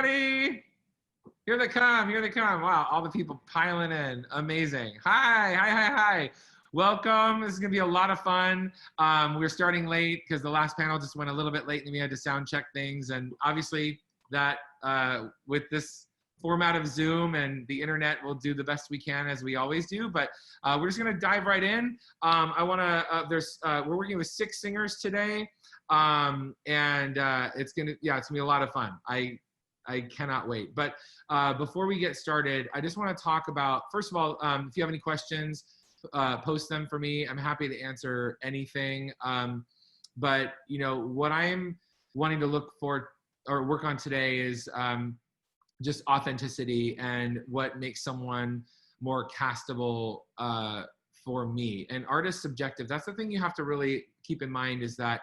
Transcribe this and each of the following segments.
everybody. Here they come, here they come. Wow, all the people piling in. Amazing. Hi. Welcome. This is gonna be a lot of fun. We're starting late because the last panel just went a little bit late and we had to sound check things. And obviously that with this format of Zoom and the internet, we'll do the best we can as we always do, but we're just gonna dive right in. We're working with 6 singers today. It's gonna be a lot of fun. I cannot wait. But before we get started, I just want to talk about, first of all, if you have any questions, post them for me. I'm happy to answer anything. But you know, what I'm wanting to look for or work on today is just authenticity and what makes someone more castable for me. And art is subjective. That's the thing you have to really keep in mind, is that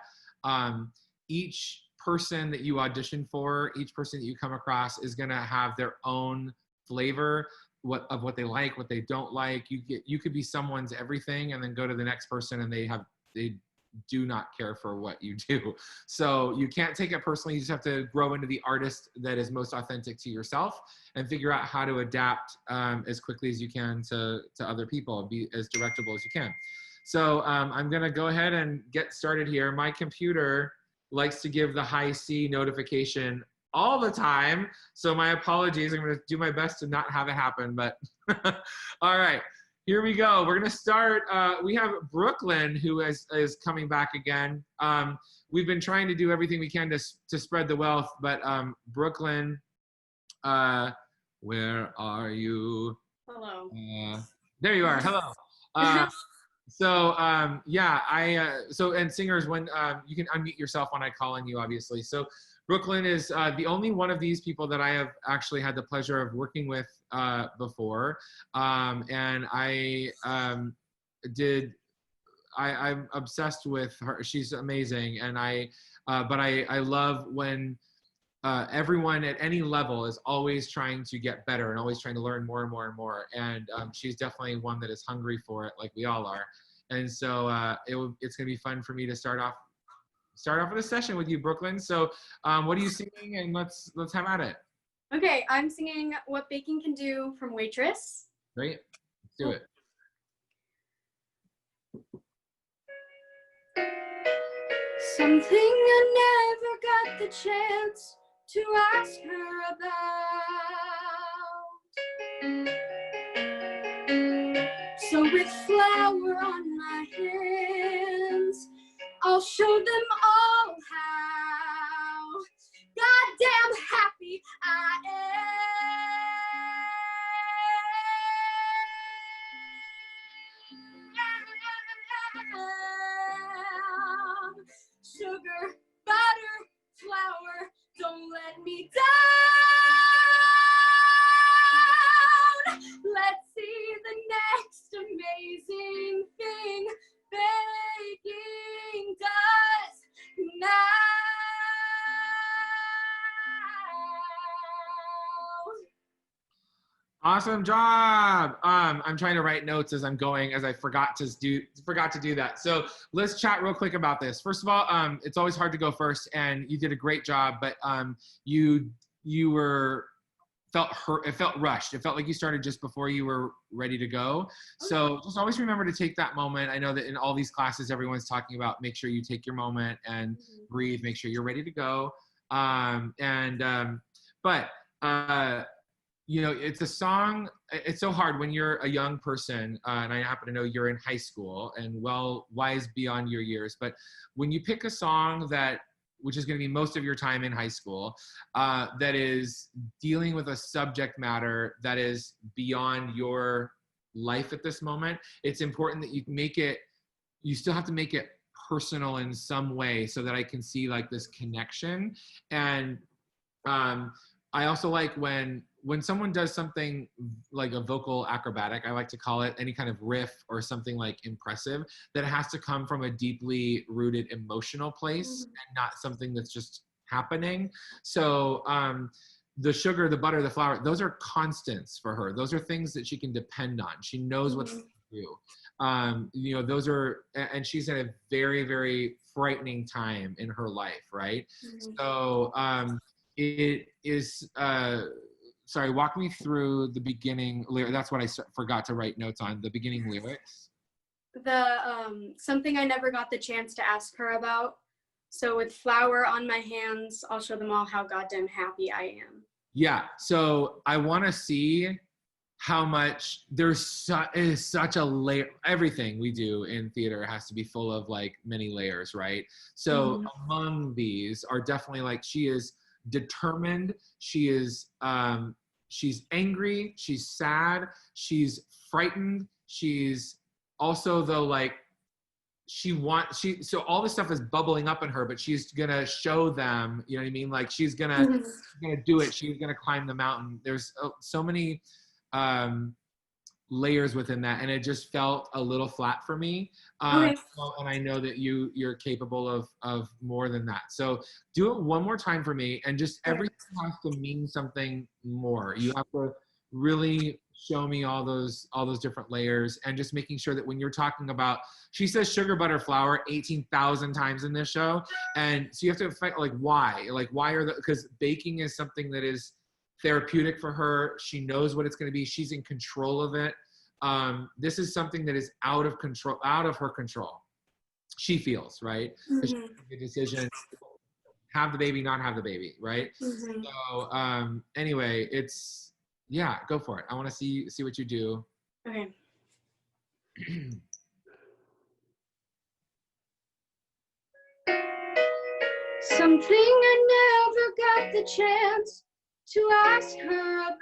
each person that you audition for, each person that you come across is going to have their own flavor of what they like, what they don't like. You could be someone's everything and then go to the next person and they do not care for what you do. So you can't take it personally. You just have to grow into the artist that is most authentic to yourself and figure out how to adapt as quickly as you can to other people and be as directable as you can. So I'm going to go ahead and get started here. My computer likes to give the high C notification all the time, so my apologies. I'm going to do my best to not have it happen, but all right, here we go. We're going to start. We have Brooklyn, who is coming back again. We've been trying to do everything we can to spread the wealth, but Brooklyn, where are you? Hello. There you are. Hello. And singers, when you can unmute yourself when I call on you, obviously. So Brooklyn is the only one of these people that I have actually had the pleasure of working with before. And I'm obsessed with her. She's amazing. And I love when everyone at any level is always trying to get better and always trying to learn more and more and more. And she's definitely one that is hungry for it, like we all are. And so it's gonna be fun for me to start off with a session with you, Brooklyn. So what are you singing? And let's have at it. Okay, I'm singing What Baking Can Do from Waitress. Great, let's do it. Something I never got the chance to ask her about. So with flour on my hands, I'll show them all how goddamn happy I am. Sugar, butter, flour, don't let me down. Let's see the next amazing thing baking does now. Awesome job. I'm trying to write notes as I'm going, as I forgot to do that. So let's chat real quick about this. First of all, it's always hard to go first, and you did a great job, but you felt hurt. It felt rushed. It felt like you started just before you were ready to go. Okay. So just always remember to take that moment. I know that in all these classes, everyone's talking about make sure you take your moment and breathe, make sure you're ready to go. You know, it's a song, it's so hard when you're a young person, and I happen to know you're in high school and wise beyond your years, but when you pick a song which is gonna be most of your time in high school, that is dealing with a subject matter that is beyond your life at this moment, it's important that you still have to make it personal in some way so that I can see like this connection. And I also like when someone does something like a vocal acrobatic, I like to call it, any kind of riff or something like impressive, that it has to come from a deeply rooted emotional place and not something that's just happening. So the sugar, the butter, the flour, those are constants for her. Those are things that she can depend on. She knows what to do. You know, those are, and she's in a very, very frightening time in her life, right? So it is, sorry, walk me through the beginning lyric. That's what I forgot to write notes on, the beginning lyrics. The something I never got the chance to ask her about. So with flower on my hands, I'll show them all how goddamn happy I am. Yeah, so I want to see how much is such a layer. Everything we do in theater has to be full of like many layers, right? So among these are definitely like, she is determined, she is she's angry, she's sad, she's frightened, she's also though like so all this stuff is bubbling up in her, but she's gonna show them, you know what I mean? Like she's gonna do it. She's gonna climb the mountain. There's so many layers within that, and it just felt a little flat for me. And I know that you're capable of more than that. So do it one more time for me, and just everything has to mean something more. You have to really show me all those different layers, and just making sure that when you're talking about, she says sugar, butter, flour 18,000 times in this show, and so you have to fight like why are the, because baking is something that is therapeutic for her. She knows what it's going to be. She's in control of it. This is something that is out of her control. She feels, right? She makes the decision, have the baby, not have the baby, right? So anyway, it's, yeah, go for it. I want to see what you do. Okay. Something I never got the chance to ask her about.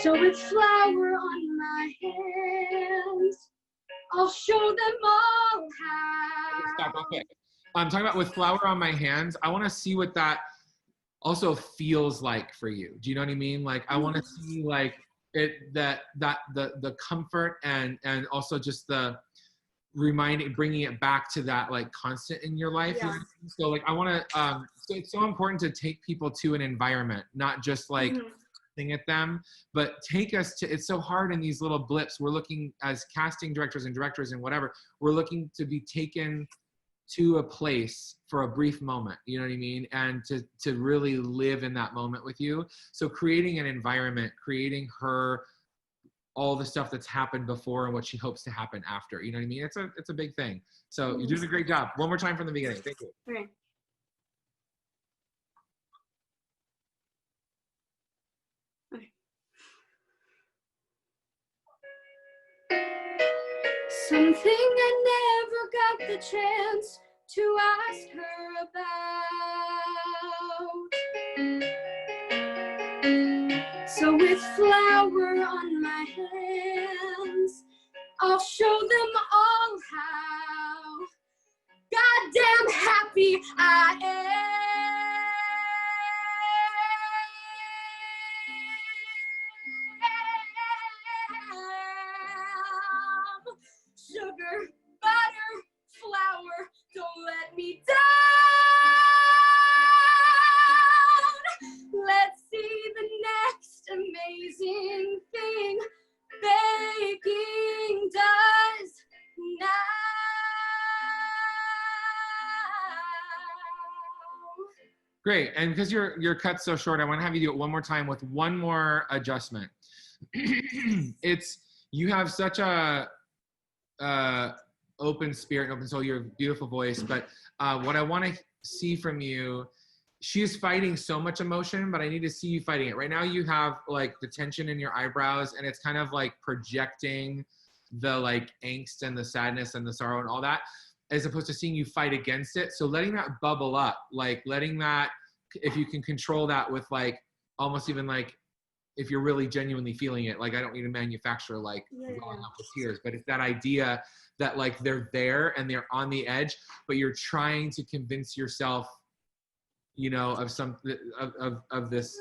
So with flour on my hands, I'll show them all how. Stop, okay. I'm talking about with flour on my hands. I want to see what that also feels like for you. Do you know what I mean? Like I want to see like it, that the comfort and also just the bringing it back to that like constant in your life. Yeah. You know? So like I want to so it's so important to take people to an environment, not just like thing at them, but take us to, it's so hard in these little blips. We're looking as casting directors and whatever, we're looking to be taken to a place for a brief moment, you know what I mean? And to really live in that moment with you. So creating an environment, creating her, all the stuff that's happened before and what she hopes to happen after, you know what I mean? It's a big thing. So you're doing a great job. One more time from the beginning. Thank you. Okay. Something I never got the chance to ask her about. So with flour on my hands, I'll show them all how goddamn happy I am. Sugar, butter, flour, don't let me down. Let's see the next amazing thing baking does now. Great, and because your cut's so short, I want to have you do it one more time with one more adjustment. You have such a open spirit, open soul, your beautiful voice, but what I want to see from you, she's fighting so much emotion, but I need to see you fighting it. Right now you have like the tension in your eyebrows, and it's kind of like projecting the like angst and the sadness and the sorrow and all that, as opposed to seeing you fight against it. So letting that bubble up, like letting that, if you can control that with like, almost even like, if you're really genuinely feeling it, like I don't need to manufacture like welling up with tears, but it's that idea that like they're there and they're on the edge, but you're trying to convince yourself, you know, of some of this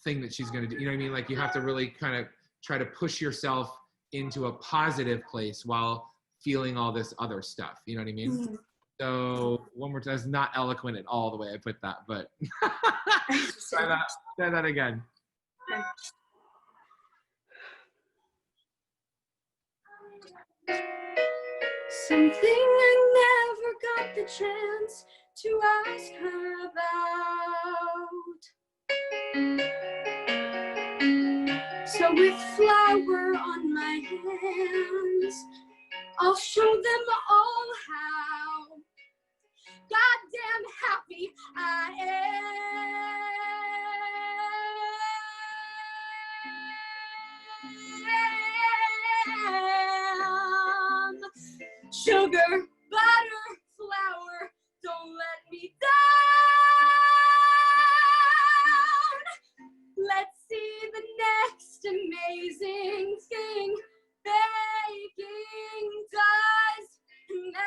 thing that she's going to do. You know what I mean? Like you have to really kind of try to push yourself into a positive place while feeling all this other stuff. You know what I mean? So one more time. It's not eloquent at all the way I put that, but try that again. Something I never got the chance to ask her about. So with flour on my hands, I'll show them all how goddamn happy I am. Sugar, butter, flour, don't let me down. Let's see the next amazing thing baking does now.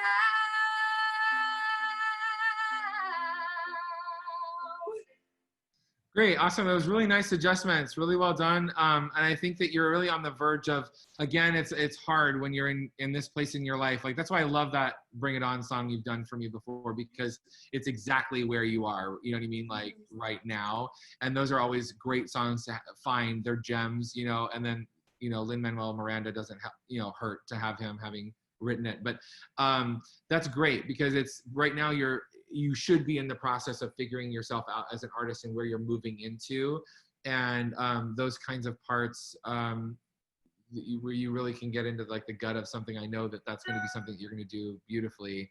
Great, awesome. It was really nice adjustments, really well done. And I think that you're really on the verge of, again, it's hard when you're in this place in your life. Like, that's why I love that Bring It On song you've done for me before, because it's exactly where you are, you know what I mean? Like right now. And those are always great songs to find. They're gems, you know, and then, you know, Lin-Manuel Miranda doesn't hurt to have him having written it. But that's great, because it's right now you should be in the process of figuring yourself out as an artist and where you're moving into, and those kinds of parts where you really can get into like the gut of something. I know that that's going to be something that you're going to do beautifully.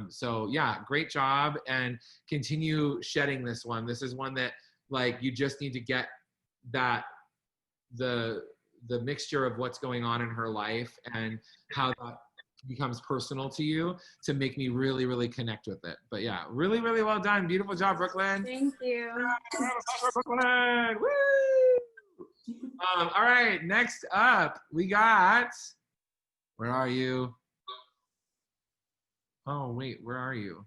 So yeah, great job, and continue shedding this one. This is one that, like, you just need to get that the mixture of what's going on in her life and how that becomes personal to you to make me really, really connect with it. But yeah, really, really well done. Beautiful job, Brooklyn. Thank you. Brooklyn. Woo! All right, next up, we got, where are you? Oh, wait, where are you?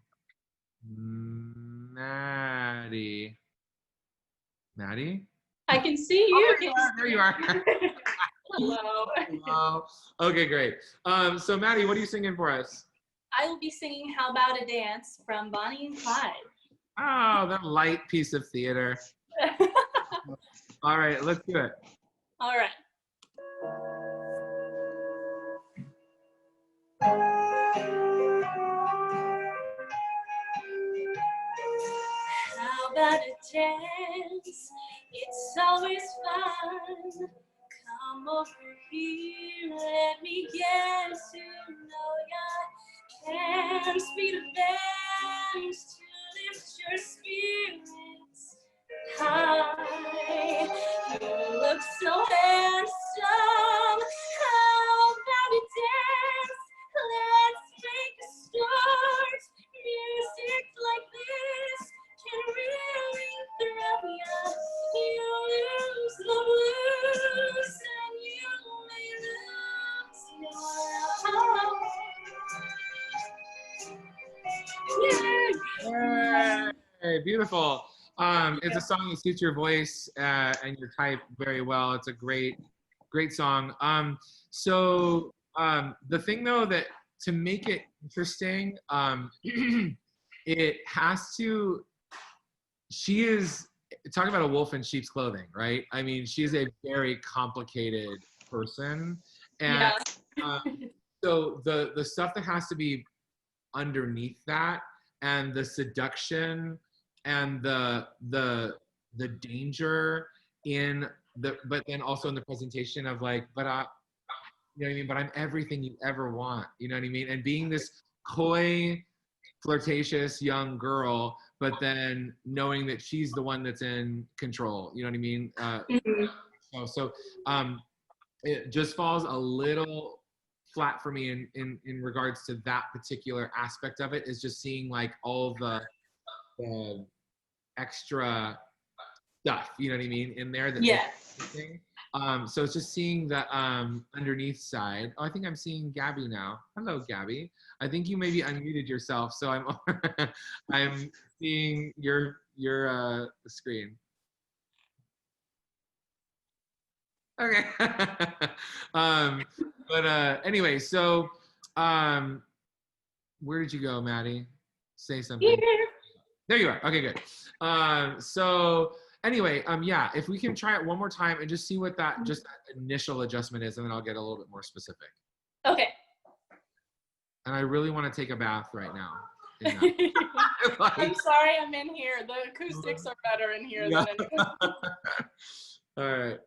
Maddie? I can see you. There you are. Hello. Hello. Okay, great. So Maddie, what are you singing for us? I will be singing How About a Dance from Bonnie and Clyde. Oh, that light piece of theater. All right, let's do it. All right. How about a dance? It's always fun. Come over here, let me get to know ya. Hands, feet, and bands to lift your spirits high. You look so handsome. How about a dance? Let's make a start. Music like this can really thrill ya. You lose the blues and you may lose your heart. Yay, beautiful. It's a song that suits your voice and your type very well. It's a great song. So the thing though, that to make it interesting, it has to, she is, talking about a wolf in sheep's clothing, right? I mean, she's a very complicated person. And so the stuff that has to be underneath that, and the seduction and the danger in the, but then also in the presentation of like, but I, you know what I mean? But I'm everything you ever want, you know what I mean? And being this coy, flirtatious young girl, but then knowing that she's the one that's in control, you know what I mean? So it just falls a little flat for me in regards to that particular aspect of it, is just seeing like all the extra stuff, you know what I mean, in there. That so it's just seeing the underneath side. Oh, I think I'm seeing Gabby now. Hello, Gabby. I think you maybe unmuted yourself, so I'm I'm seeing your screen. Okay. But anyway, so where did you go, Maddie? Say something. Here. There you are. Okay, good. So anyway, yeah, if we can try it one more time and just see what that just that initial adjustment is, and then I'll get a little bit more specific. Okay. and I really want to take a bath right now. In that. Like, I'm sorry I'm in here. The acoustics are better in here yeah. than in All right.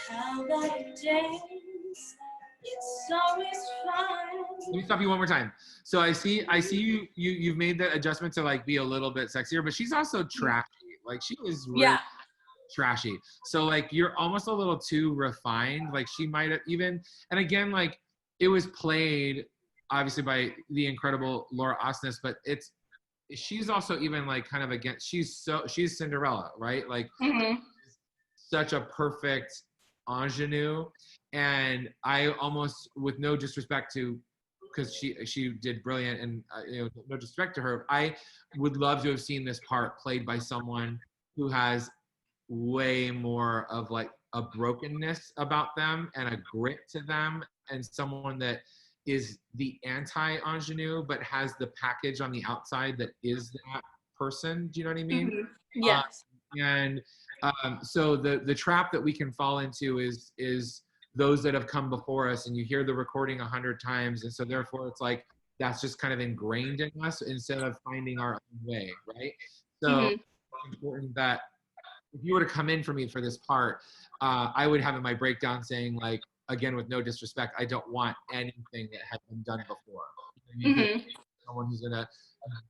How about a dance? It's always fun. Let me stop you one more time. So I see you've made the adjustment to like be a little bit sexier, but she's also trashy. Like she was really Yeah. trashy. So like you're almost a little too refined. Like she might have even, and again, like it was played obviously by the incredible Laura Osnes, but she's also even like kind of against, she's Cinderella, right? Like such a perfect ingenue. And I almost, with no disrespect to, because she did brilliant, and no disrespect to her, I would love to have seen this part played by someone who has way more of like a brokenness about them and a grit to them, and someone that is the anti-ingenue but has the package on the outside that is that person. Do you know what I mean? Yes. And so the trap that we can fall into is those that have come before us, and you hear the recording 100 times, and so therefore it's like that's just kind of ingrained in us instead of finding our own way, right? So it's important that if you were to come in for me for this part, I would have in my breakdown saying, like, again, with no disrespect, I don't want anything that has been done before. You know what I mean? Someone who's gonna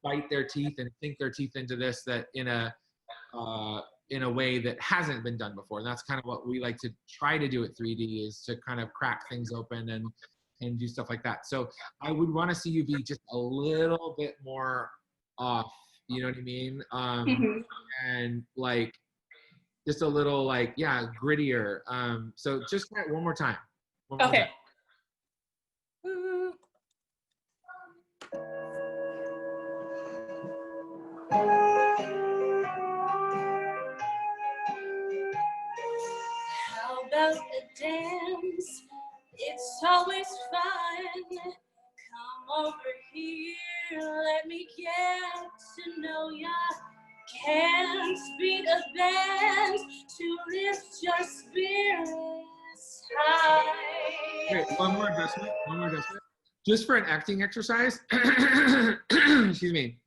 bite their teeth and sink their teeth into this that in a way that hasn't been done before. And that's kind of what we like to try to do at 3D, is to kind of crack things open and do stuff like that. So I would want to see you be just a little bit more off, you know what I mean? And like just a little like, yeah, grittier. So just try it one more time. Okay. How about a dance? It's always fun. Come over here, let me get to know ya. Can't beat a band to lift your spirits high. Wait, one more adjustment. Just for an acting exercise, excuse me,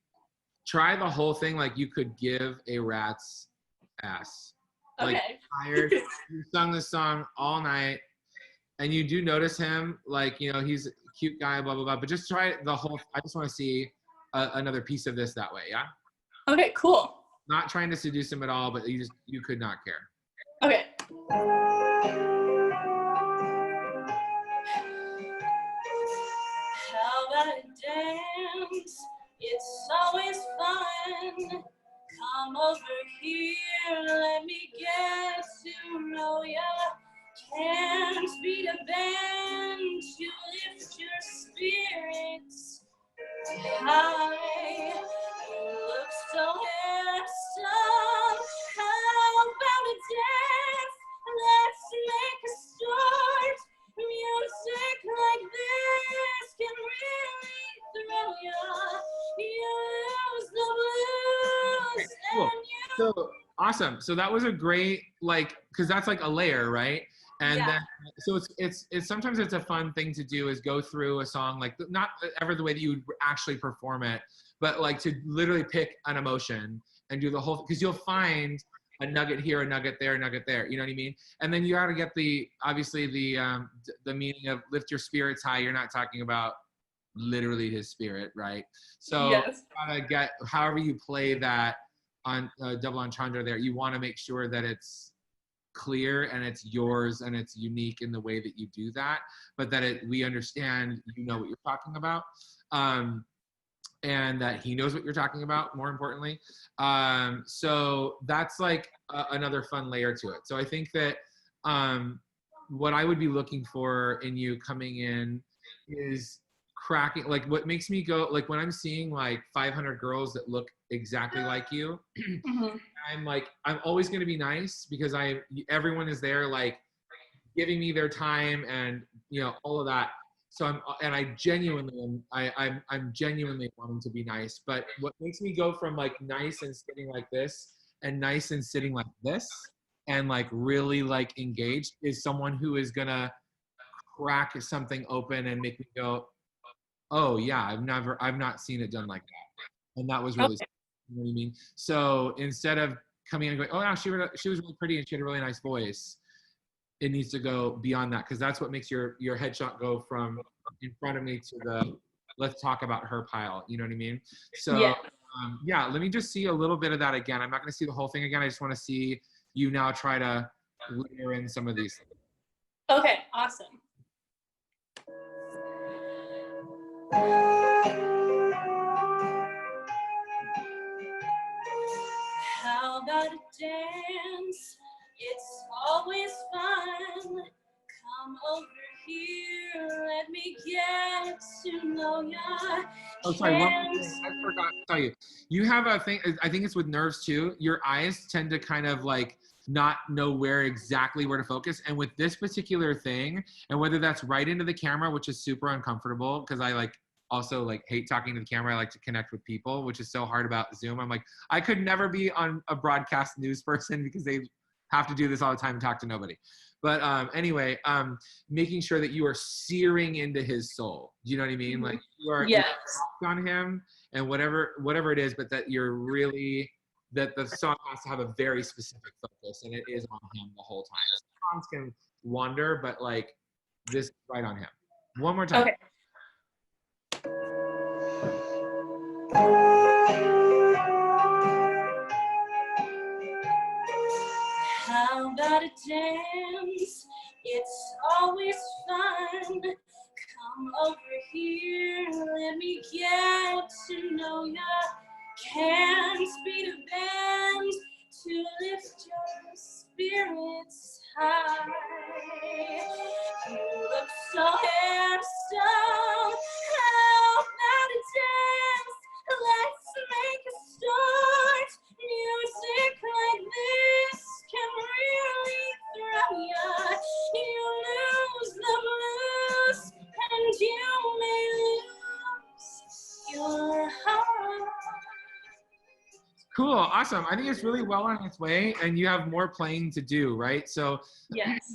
try the whole thing like you could give a rat's ass. Like, Okay. tired, you sung this song all night, and you do notice him, like, he's a cute guy, blah, blah, blah, but just try the whole, I just want to see another piece of this that way, yeah? Okay, cool. Not trying to seduce him at all, but you could not care. Okay. How about a dance? It's always fun. Come over here, let me get to know ya. Can't beat a band to lift your spirits high. You look so handsome. How about a dance? Let's make a start. Music like this can really throw ya. You lose the blues. Cool. And So awesome. So that was a great, like, because that's like a layer, right? And then, so it's sometimes it's a fun thing to do, is go through a song, like not ever the way that you would actually perform it, but like to literally pick an emotion and do the whole, because you'll find a nugget here, a nugget there, a nugget there, you know what I mean? And then you got to get obviously the meaning of lift your spirits high. You're not talking about literally his spirit, right? So yes. you gotta get, however you play that on double entendre there, you want to make sure that it's clear and it's yours and it's unique in the way that you do that, but that we understand what you're talking about, and that he knows what you're talking about, more importantly. So that's like another fun layer to it. So I think that what I would be looking for in you coming in is cracking, like what makes me go, like when I'm seeing like 500 girls that look exactly like you, I'm like, I'm always going to be nice, because everyone is there like giving me their time and all of that. So I'm genuinely wanting to be nice. But what makes me go from like nice and sitting like this and nice and sitting like this and like really like engaged is someone who is gonna crack something open and make me go, oh yeah, I've not seen it done like that. And that was really, you know what I mean? So instead of coming in and going, oh yeah, she was really pretty and she had a really nice voice, it needs to go beyond that, because that's what makes your headshot go from in front of me to the let's talk about her pile. You know what I mean? So yeah, let me just see a little bit of that again. I'm not going to see the whole thing again. I just want to see you now try to layer in some of these things. Okay, awesome. How about a dance? It's always fun. Come over here, let me get to know ya. Oh, sorry, one more thing. I forgot to tell you. You have a thing, I think it's with nerves too. Your eyes tend to kind of like not know exactly where to focus. And with this particular thing, and whether that's right into the camera, which is super uncomfortable, because I like also like hate talking to the camera. I like to connect with people, which is so hard about Zoom. I'm like, I could never be on a broadcast news person because they have to do this all the time and talk to nobody. But anyway, making sure that you are searing into his soul. Do you know what I mean? Like you are on him and whatever it is, but that you're really, that the song has to have a very specific focus, and it is on him the whole time. Songs can wander, but like this is right on him. One more time. Okay. How about a dance? It's always fun. Come over here, let me get to know ya. Can't beat a band to lift your spirits high. You look so handsome. How about a dance? Let's make a start. Music like this can really throw ya. You lose the blues, and you may lose your heart. Cool, awesome. I think it's really well on its way, and you have more playing to do, right? So,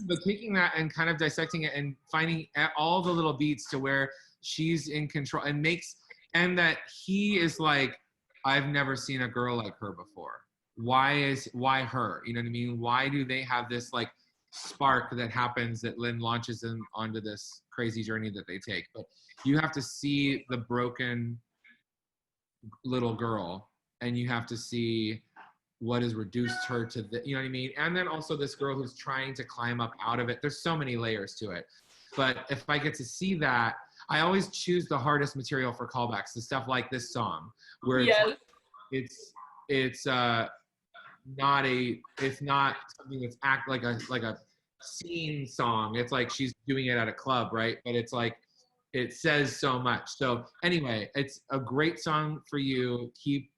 but taking that and kind of dissecting it and finding all the little beats to where she's in control and that he is like, I've never seen a girl like her before. Why her? You know what I mean? Why do they have this like spark that happens that then launches them onto this crazy journey that they take? But you have to see the broken little girl, and you have to see what has reduced her to the, you know what I mean? And then also this girl who's trying to climb up out of it. There's so many layers to it. But if I get to see that, I always choose the hardest material for callbacks, the stuff like this song, where it's not something that's act like a scene song. It's like she's doing it at a club, right? But it's like, it says so much. So anyway, it's a great song for you. Keep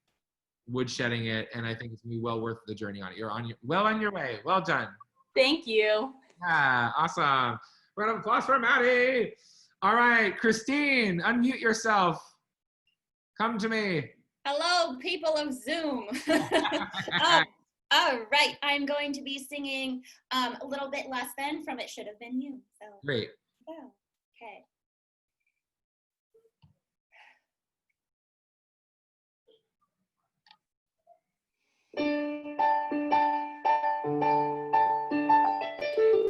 woodshedding it, and I think it's gonna be well worth the journey on it. You're well on your way. Well done. Thank you. Yeah, awesome. Round of applause for Maddie. All right, Christine, unmute yourself. Come to me. Hello, people of Zoom. All right, I'm going to be singing A Little Bit Less Than from It Should Have Been You. So, Great. yeah, okay.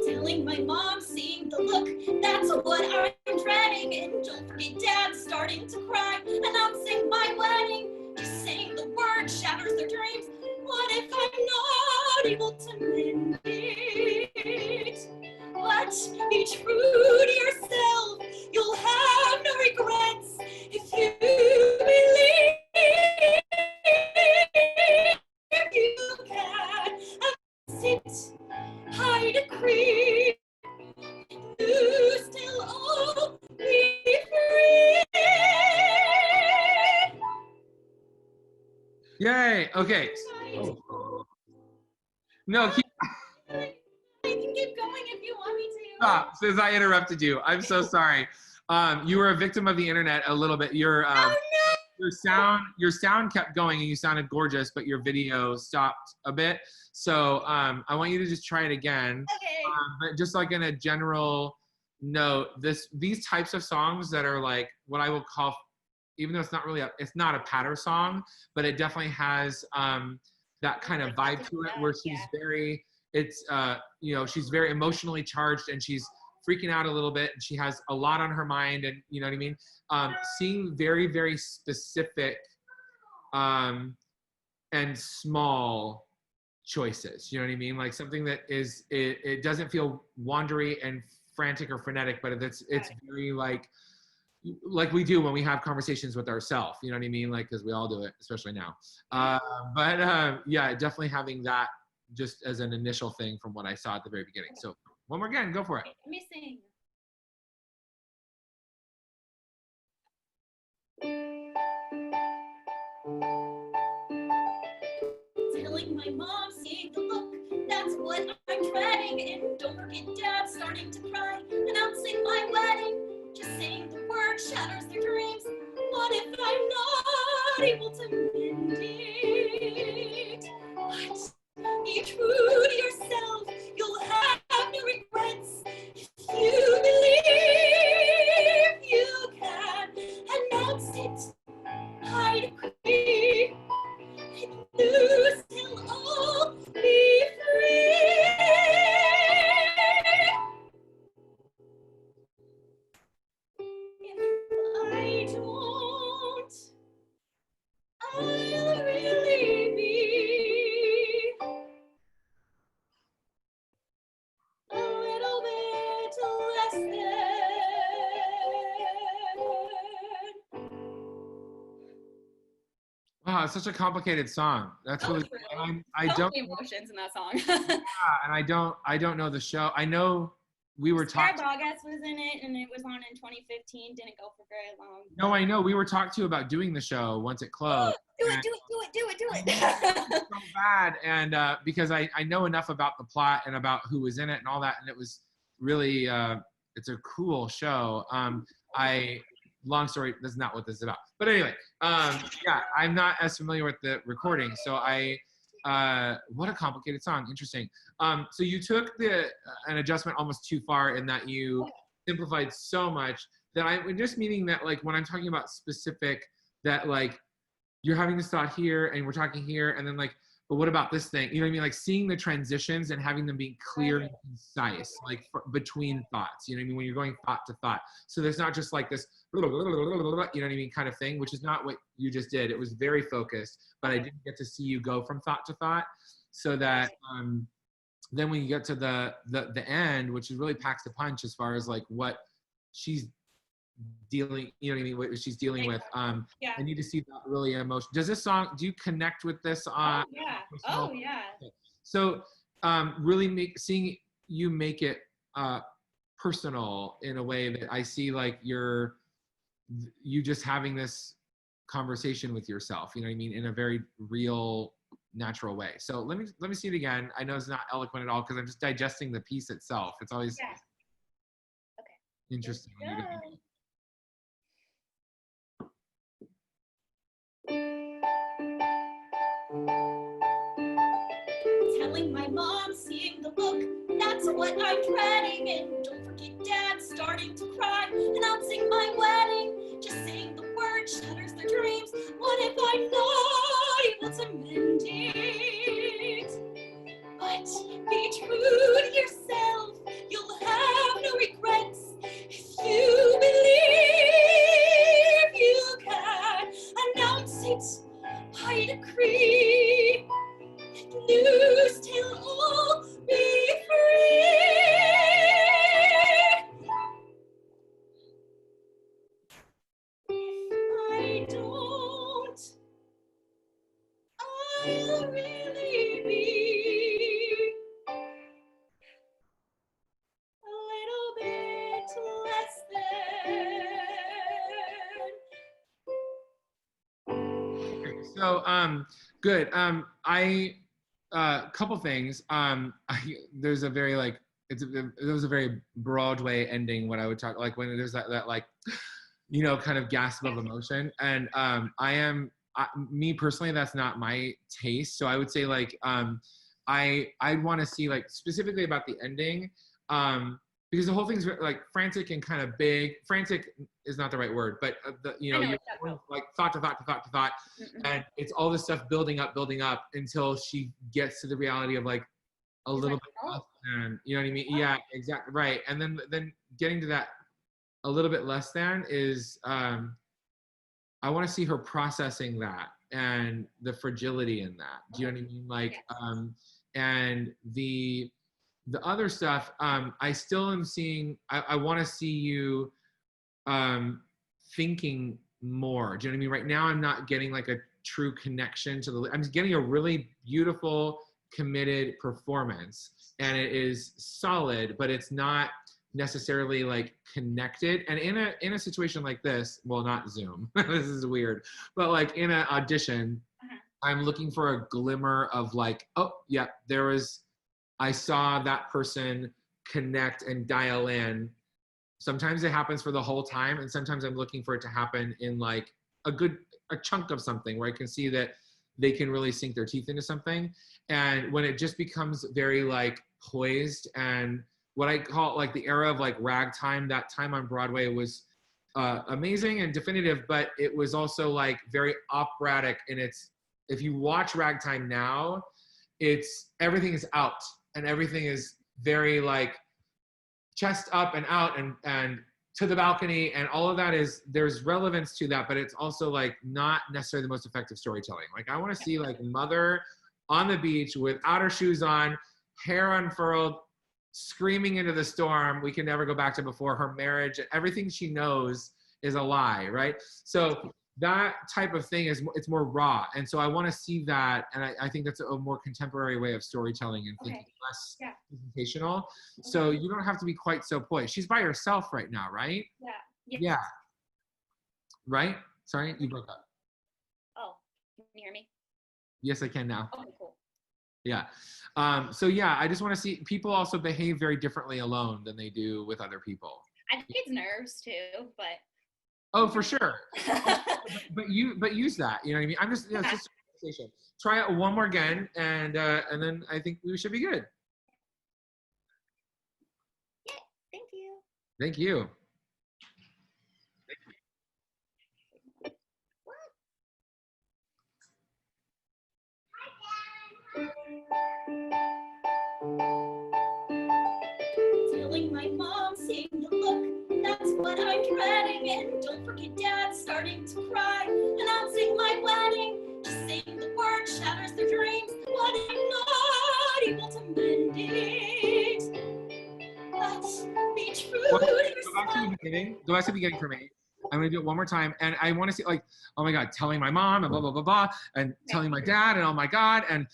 Telling my mom, seeing the look, that's what I'm dreading. And don't forget Dad starting to cry, announcing my wedding. Just saying the word shatters their dreams. What if I'm not able to mend it? But be true to yourself, you'll have no regrets if you believe you can. Sit, I decree, you still all be free. Yay. Okay. No, keep. I can keep going if you want me to. Stop, since I interrupted you. I'm so sorry. You were a victim of the internet a little bit. You're Oh your sound kept going and you sounded gorgeous, but your video stopped a bit. So I want you to just try it again. Okay. But just like in a general note, these types of songs that are like what I will call, even though it's not a patter song, but it definitely has that kind of vibe to it where she's very, she's very emotionally charged and she's freaking out a little bit and she has a lot on her mind, and you know what I mean? Seeing very, very specific and small choices, you know what I mean? Like something that is, it doesn't feel wandery and frantic or frenetic, but it's very like we do when we have conversations with ourselves, you know what I mean? Like, because we all do it, especially now. Yeah, definitely having that just as an initial thing from what I saw at the very beginning. So one more again, go for it. Let me sing. Telling my mom, seeing the look, that's what I'm dreading. And don't forget Dad starting to cry, announcing my wedding. Just saying the word shatters their dreams. What if I'm not able to mend it? But be true to yourself, you'll have no regrets. If you believe you can announce it, I decree. Lose till all be free. If I don't, I'll really be a little bit less than. Wow, it's such a complicated song. That's Oh, really true. and So I don't many emotions in that song. and I don't know the show. I know we were Sarah talking. Bogas was in it, and it was on in 2015. Didn't go for very long. No, I know we were talked to about doing the show once it closed. Do and it. so bad, and because I know enough about the plot and about who was in it and all that, and it was really it's a cool show. Long story, that's not what this is about. But anyway, yeah, I'm not as familiar with the recording, so what a complicated song. Interesting. So you took an adjustment almost too far in that you simplified so much that I'm just meaning that like when I'm talking about specific, that like you're having this thought here and we're talking here and then like, but what about this thing? You know what I mean? Like seeing the transitions and having them be clear and concise, like between thoughts, you know what I mean? When you're going thought to thought. So there's not just like this, you know what I mean, kind of thing, which is not what you just did. It was very focused, but I didn't get to see you go from thought to thought, so that then when you get to the end, which is really packs a punch as far as like what she's dealing, you know what I mean, what she's dealing with. Yeah. I need to see that really emotion. Does this song, do you connect with this on? Oh yeah. So really seeing you make it personal in a way that I see like you just having this conversation with yourself, you know what I mean, in a very real, natural way. So let me see it again. I know it's not eloquent at all because I'm just digesting the piece itself. It's always interesting. Telling my mom, seeing the look, that's what I'm dreading. And don't forget Dad starting to cry, announcing my wedding. Just saying the word shatters their dreams. What if I'm not able to mend it? But be true to yourself, you'll have no regrets. If you believe you can announce it, I decree. Lose till all be free. If I don't, I'll really be a little bit less than. So good. Couple things. There's a very like it was a very Broadway ending. What I would talk like when there's that like you know, kind of gasp of emotion. And me personally, that's not my taste. So I would say like, I want to see like specifically about the ending, because the whole thing's like frantic and kind of big. Frantic is not the right word, but you know, you're going, like thought to thought to thought to thought, and it's all this stuff building up until she gets to the reality of like a little bit less than, you know what I mean? Yeah, exactly right. And then getting to that a little bit less than is, I want to see her processing that and the fragility in that. Do you know what I mean? Like, and the other stuff, I still am seeing, I want to see you thinking more. Do you know what I mean? Right now, I'm not getting like a true connection to I'm getting a really beautiful, committed performance, and it is solid, but it's not necessarily like connected. And in a situation like this, well, not Zoom, this is weird, but like in an audition, I'm looking for a glimmer of like, oh yeah, I saw that person connect and dial in. Sometimes it happens for the whole time, and sometimes I'm looking for it to happen in like a chunk of something where I can see that they can really sink their teeth into something. And when it just becomes very like poised, and what I call like the era of like ragtime, that time on Broadway was amazing and definitive, but it was also like very operatic in its, if you watch ragtime now, it's everything is out and everything is very like chest up and out and to the balcony, and all of that is, there's relevance to that, but it's also like not necessarily the most effective storytelling. Like I want to see like Mother on the beach without her shoes on, hair unfurled, screaming into the storm. We can never go back to before. Her marriage, everything she knows is a lie, right? So that type of thing it's more raw. And so I want to see that. And I think that's a more contemporary way of storytelling and thinking less presentational. So you don't have to be quite so poised. She's by herself right now, right? Yeah. Yes. Yeah. Right? Sorry, you broke up. Oh, can you hear me? Yes, I can now. Okay, cool. Yeah. So yeah, I just want to see people also behave very differently alone than they do with other people. I think it's nerves too, but. Oh, for sure. but use that. You know what I mean? I'm just, it's just a conversation. Try it one more again, and then I think we should be good. Yeah. Thank you. Thank you. Telling my mom, seeing the look, that's what I'm dreading. And don't forget Dad starting to cry, announcing my wedding. Just saying the word shatters their dreams. What if I'm not able to mend it? But be true to yourself. Go back to the beginning. Go back to the beginning for me. I'm gonna do it one more time, and I want to see like, oh my God, telling my mom and blah blah blah blah, and telling my dad and oh my God, and.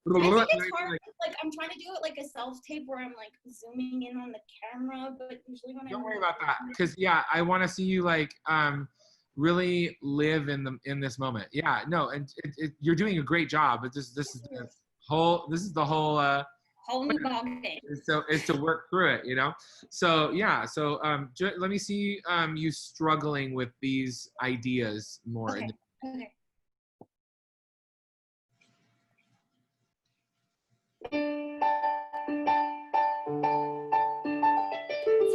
I think it's hard. Like I'm trying to do it like a self-tape where I'm like zooming in on the camera, but usually when Don't worry about that, because yeah, I want to see you like really live in this moment. Yeah, no, and you're doing a great job. But this is the whole new ball game. is to work through it, you know. So yeah, so let me see you struggling with these ideas more. Okay. Okay.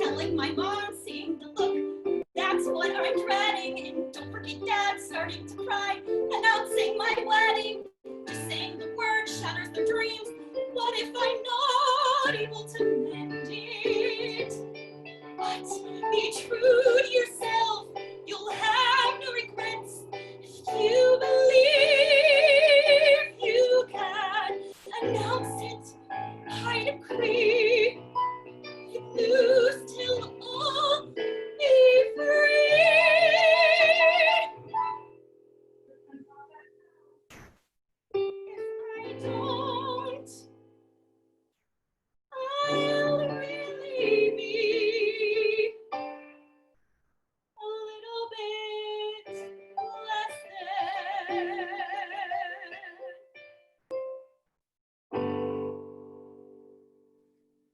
Telling my mom, seeing the look, that's what I'm dreading. And don't forget Dad starting to cry, announcing my wedding. Just saying the word shatters their dreams. What if I'm not able to mend it? But be true to yourself, you'll have no regrets. If you believe you can announce it, I decree. Lose till all be free. If I don't, I'll really be a little bit less than.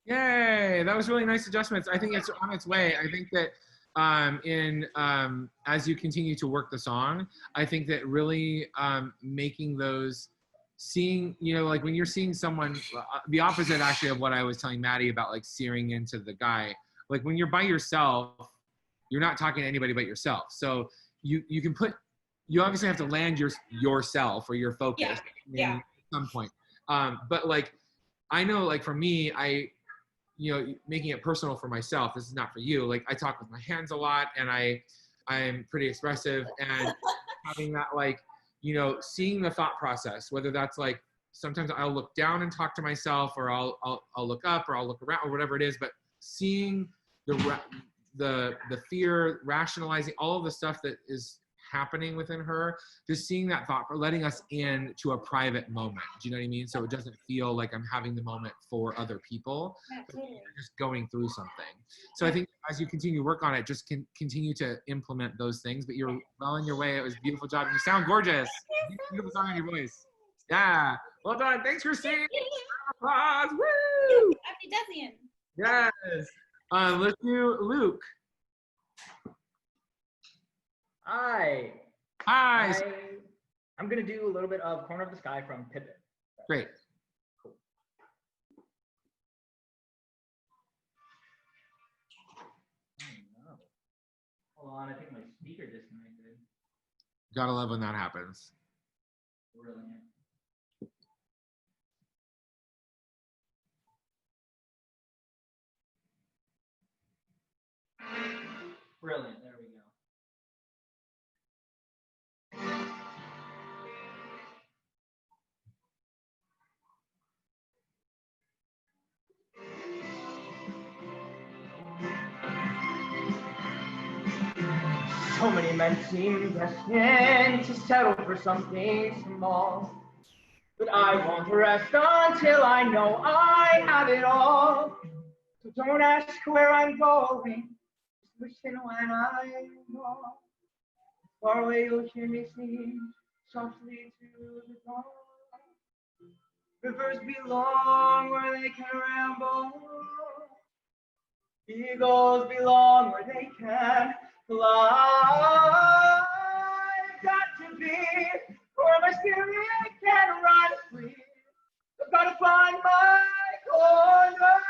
Yay, that was really nice adjustments. I think it's on its way. I think that as you continue to work the song, I think that really making those, seeing, you know, like when you're seeing someone, the opposite actually of what I was telling Maddie about like searing into the guy, like when you're by yourself, you're not talking to anybody but yourself. So you can put, you obviously have to land yourself or your focus at some point. But like, I know like for me, you know, making it personal for myself, this is not for you. Like I talk with my hands a lot and I'm pretty expressive, and having that, like, you know, seeing the thought process, whether that's like, sometimes I'll look down and talk to myself, or I'll look up, or I'll look around, or whatever it is, but seeing the fear, rationalizing all of the stuff that is happening within her, just seeing that thought, letting us in to a private moment. Do you know what I mean? So it doesn't feel like I'm having the moment for other people, but just going through something. So I think as you continue to work on it, just continue to implement those things, but you're well on your way. It was a beautiful job. You sound gorgeous. Beautiful song in your voice. Yeah. Well done. Thanks for singing. Applause. Woo! Happy Desian. Yes. Let's do Luke. Hi. Hi. I'm going to do a little bit of Corner of the Sky from Pippin. Great. Cool. Oh, no. Hold on, I think my speaker disconnected. Gotta love when that happens. Brilliant. Brilliant, there we go. So many men seem destined to settle for something small, but I won't rest until I know I have it all. So don't ask where I'm going, just listen when I'm gone. Far away you'll hear me sing softly to the dawn. Rivers belong where they can ramble, eagles belong where they can fly. I've got to be where my spirit can run free. I've got to find my corner.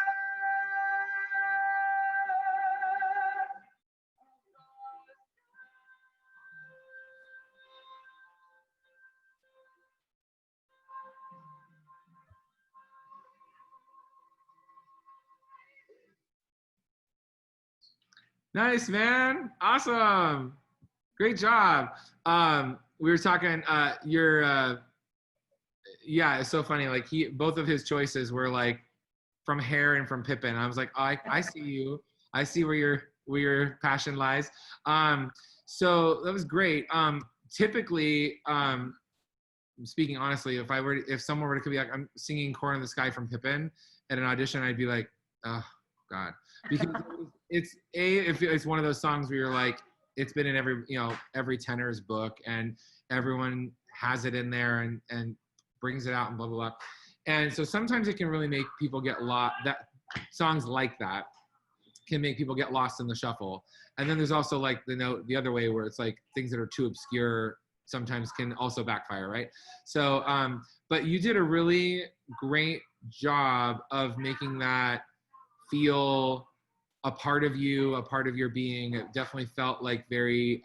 Nice, man. Awesome. Great job. We were talking, yeah, it's so funny. Like both of his choices were like from Hair and from Pippin. I was like, oh, I see you. I see where your passion lies. So that was great. Typically, speaking honestly, if someone were to be like, I'm singing Corner of the Sky from Pippin at an audition, I'd be like, oh God, because it's one of those songs where you're like, it's been in every tenor's book, and everyone has it in there and brings it out and blah blah blah. And so sometimes it can really make people get lost. That songs like that can make people get lost in the shuffle. And then there's also like the other way, where it's like things that are too obscure sometimes can also backfire, right? So, but you did a really great job of making that feel a part of you, a part of your being. It definitely felt like very,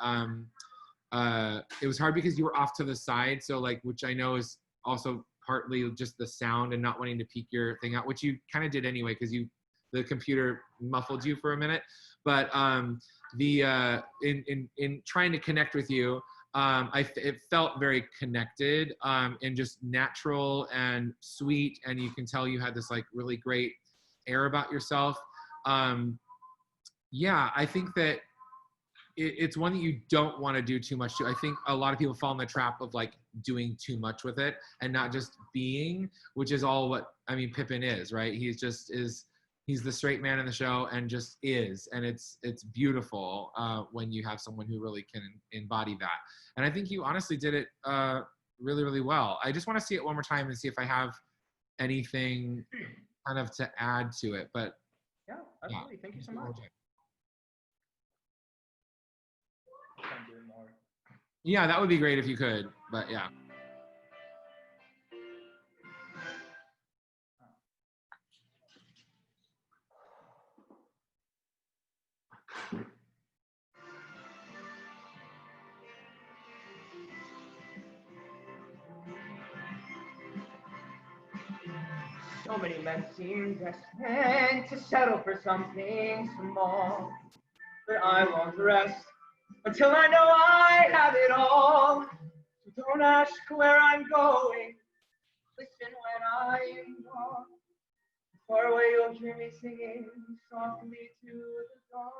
it was hard because you were off to the side. So like, which I know is also partly just the sound and not wanting to peek your thing out, which you kind of did anyway, because the computer muffled you for a minute. But in trying to connect with you, it felt very connected, and just natural and sweet, and you can tell you had this like really great air about yourself. Yeah, I think that it's one that you don't want to do too much to. I think a lot of people fall in the trap of like doing too much with it and not just being, which is all what, I mean, Pippin is, right? He's the straight man in the show and just is. And it's beautiful when you have someone who really can embody that. And I think you honestly did it really, really well. I just want to see it one more time and see if I have anything kind of to add to it. But yeah, absolutely. Thank you so much. on doing more. Yeah, that would be great if you could, but yeah. So many men seem destined to settle for something small, but I won't rest until I know I have it all. So don't ask where I'm going. Listen when I am gone. Far away you'll hear me singing softly to the dawn.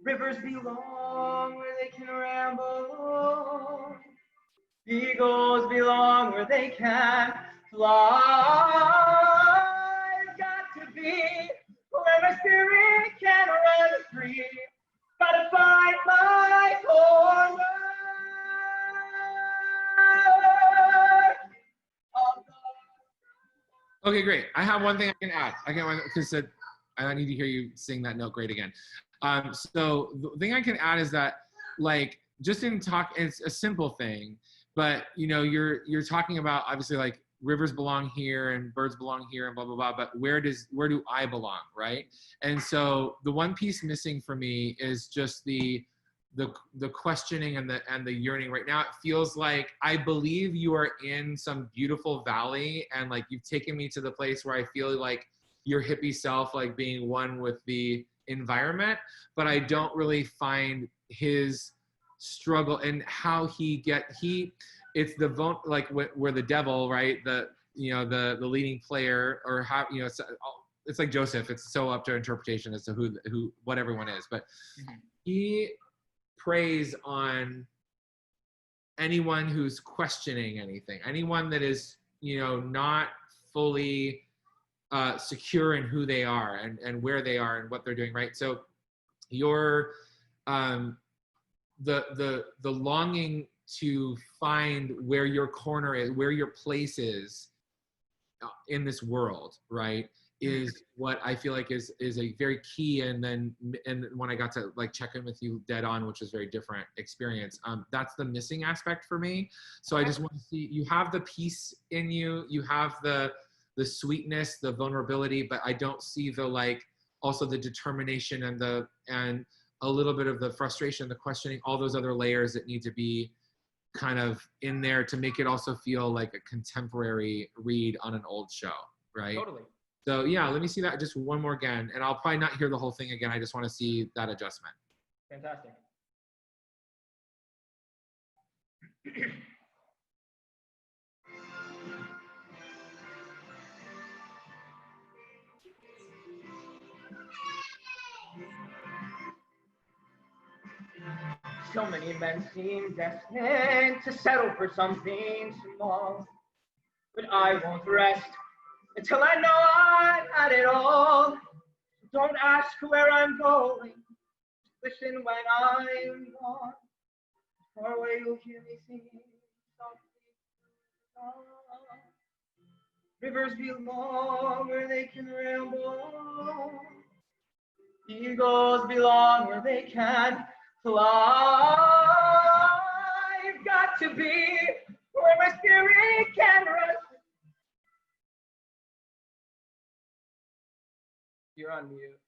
Rivers belong where they can ramble. Eagles belong where they can fly. I've got to be where my spirit can run free. Gotta find my corner. Okay, great. I have one thing I can add. Because I need to hear you sing that note great again. So the thing I can add is that, like, just in talk, it's a simple thing, but you know, you're talking about obviously like rivers belong here and birds belong here and blah blah blah. But where do I belong, right? And so the one piece missing for me is just the questioning and the yearning. Right now it feels like I believe you are in some beautiful valley, and like you've taken me to the place where I feel like your hippie self, like being one with the environment, but I don't really find his struggle and how it's the like where the devil, right, the leading player, or how, you know, it's like Joseph, it's so up to interpretation as to who what everyone is, but he preys on anyone who's questioning anything, anyone that is, you know, not fully secure in who they are and where they are and what they're doing, right? So your the longing to find where your corner is, where your place is in this world, right, is what I feel like is a very key. And when I got to like check in with you dead on, which was a very different experience, that's the missing aspect for me. So I just want to see, you have the peace in you, you have the sweetness, the vulnerability, but I don't see the, like, also the determination and a little bit of the frustration, the questioning, all those other layers that need to be kind of in there to make it also feel like a contemporary read on an old show, right? Totally. So yeah, let me see that just one more again, and I'll probably not hear the whole thing again. I just want to see that adjustment. Fantastic. So many men seem destined to settle for something small, but I won't rest until I know I've had it all. Don't ask where I'm going, listen when I'm gone. Far away you'll hear me singing softly. Rivers belong where they can ramble. Eagles belong where they can fly. I've got to be where my spirit can run. You're on mute.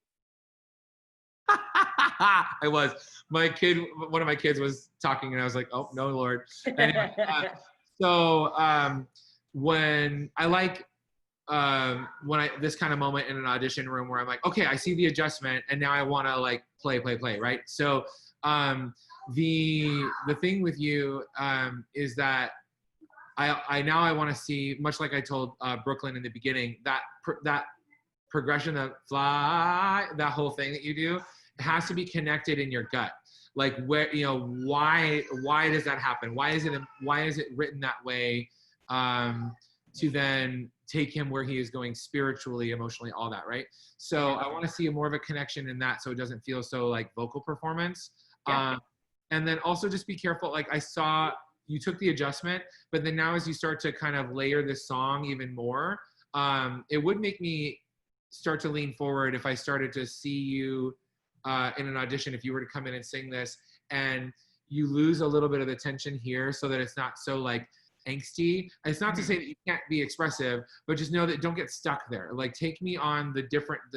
I was. One of my kids was talking, and I was like, "Oh no, Lord." Anyway, when I like this kind of moment in an audition room where I'm like, okay, I see the adjustment, and now I want to like play, right? So the thing with you is that I want to see, much like I told Brooklyn in the beginning, that progression, that fly, that whole thing that you do, it has to be connected in your gut. Like, where, you know, why does that happen? Why is it written that way, to then take him where he is going spiritually, emotionally, all that, right? So I want to see more of a connection in that, so it doesn't feel so like vocal performance. Yeah. And then also just be careful. Like, I saw you took the adjustment, but then now as you start to kind of layer this song even more, it would make me start to lean forward if I started to see you in an audition if you were to come in and sing this and you lose a little bit of the tension here so that it's not so like angsty. It's not to say that you can't be expressive, but just know that don't get stuck there. Like take me on the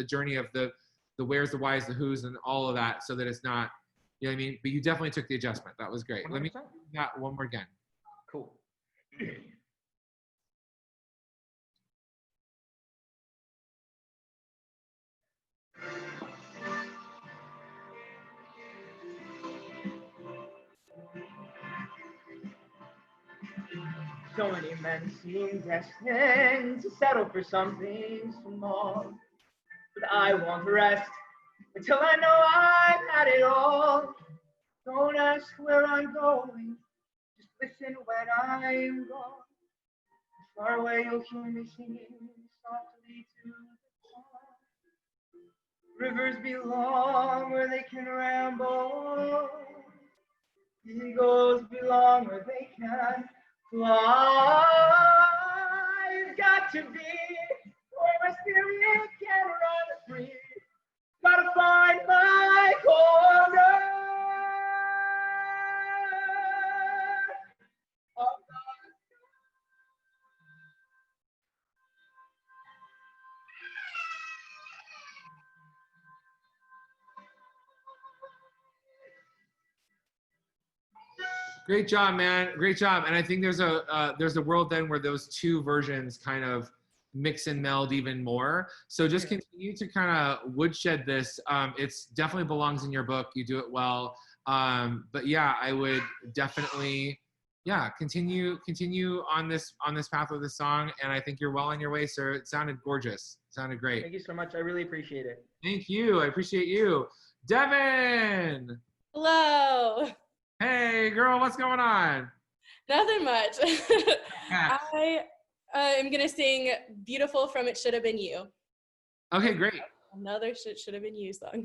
journey of the where's, the whys, the who's, and all of that, so that it's not, you know what I mean? But you definitely took the adjustment. That was great. 100%. Let me do that one more again. Cool. So many men seem destined to settle for something small, but I won't rest until I know I've had it all. Don't ask where I'm going, just listen when I'm gone. Far away you'll hear me singing softly to the song. Rivers belong where they can ramble, eagles belong where they can fly. It's got to be where my spirit can run free. Gotta find my corner. Great job, man. Great job. And I think there's a world then where those two versions kind of mix and meld even more. So just continue to kind of woodshed this. It's definitely belongs in your book. You do it well. But yeah, I would definitely, continue on this path with this song. And I think you're well on your way, sir. It sounded gorgeous. It sounded great. Thank you so much. I really appreciate it. Thank you. I appreciate you. Devin. Hello. Hey, girl, what's going on? Nothing much. Yeah. I am going to sing Beautiful from It Should Have Been You. Okay, great. Another Should Have Been You song.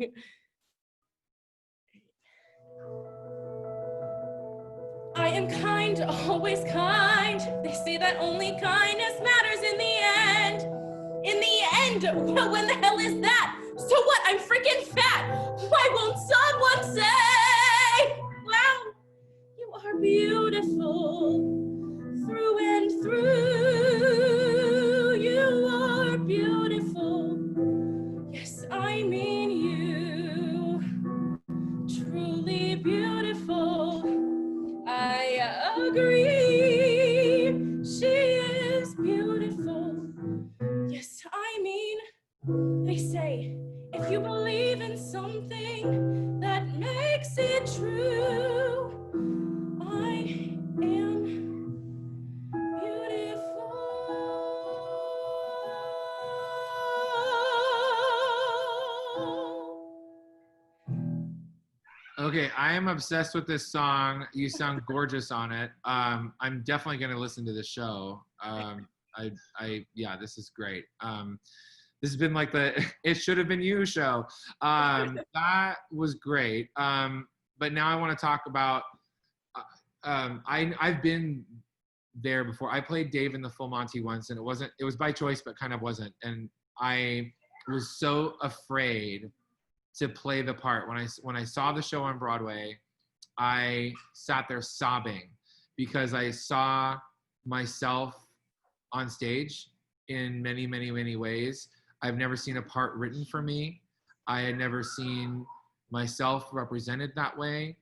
I am kind, always kind. They say that only kindness matters in the end. In the end, well, when the hell is that? So what? I'm freaking fat. Why won't someone say, wow, you are beautiful through and through. You are beautiful. Yes, I mean you. Truly beautiful. I agree. She is beautiful. Yes, I mean, they say, if you believe in something that makes it true, I am beautiful. Okay, I am obsessed with this song. You sound gorgeous on it. I'm definitely going to listen to the show. Yeah, this is great. This has been like the It Should Have Been You show. That was great. But now I want to talk about, I've been there before. I played Dave in the Full Monty once, and it was by choice, but kind of wasn't. And I was so afraid to play the part. When I saw the show on Broadway, I sat there sobbing because I saw myself on stage in many, many, many ways. I've never seen a part written for me. I had never seen myself represented that way,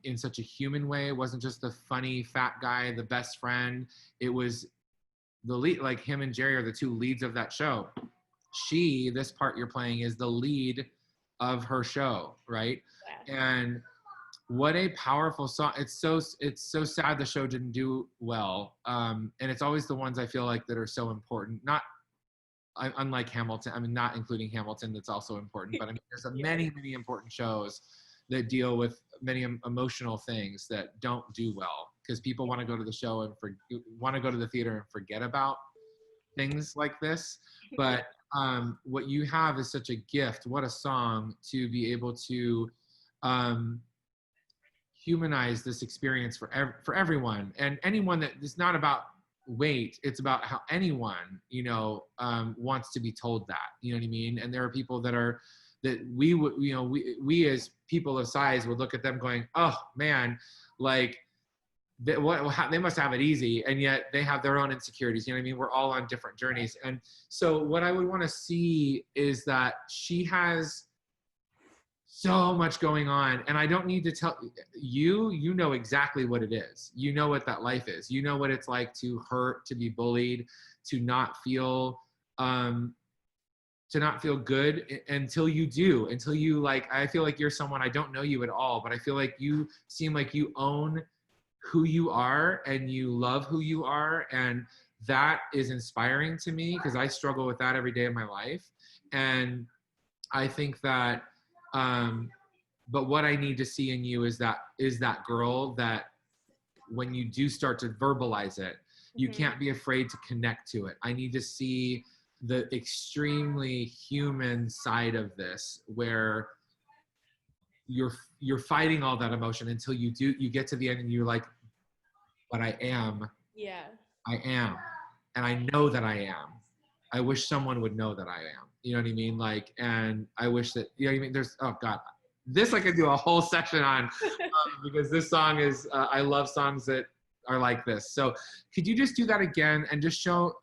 in such a human way. It wasn't just the funny fat guy, the best friend. It was the lead, like him and Jerry are the two leads of that show. This part you're playing is the lead of her show, right? Wow. And what a powerful song. It's so sad the show didn't do well. And it's always the ones I feel like that are so important. Unlike Hamilton, I mean, not including Hamilton, that's also important, but I mean, there's many, many important shows that deal with many emotional things that don't do well because people want to go to the show and want to go to the theater and forget about things like this. But what you have is such a gift. What a song to be able to humanize this experience for everyone, and anyone that it's not about weight, it's about how anyone wants to be told that, you know what I mean. And there are people that that we would, you know, we as people of size would look at them going, oh man, like they must have it easy, and yet they have their own insecurities. You know what I mean? We're all on different journeys. And so what I would want to see is that she has so much going on, and I don't need to tell you, you know exactly what it is. You know what that life is. You know what it's like to hurt, to be bullied, to not feel good until you do, until you, like, I feel like you're someone, I don't know you at all, but I feel like you seem like you own who you are and you love who you are. And that is inspiring to me because I struggle with that every day of my life. And I think that, but what I need to see in you is that girl that when you do start to verbalize it, you can't be afraid to connect to it. I need to see the extremely human side of this where you're fighting all that emotion until you get to the end and you're like, but I am. Yeah. I am. And I know that I am. I wish someone would know that I am. You know what I mean? Like, and I wish that, you know what I mean? There's, oh God, this I could do a whole section on because this song is, I love songs that are like this. So could you just do that again and just show,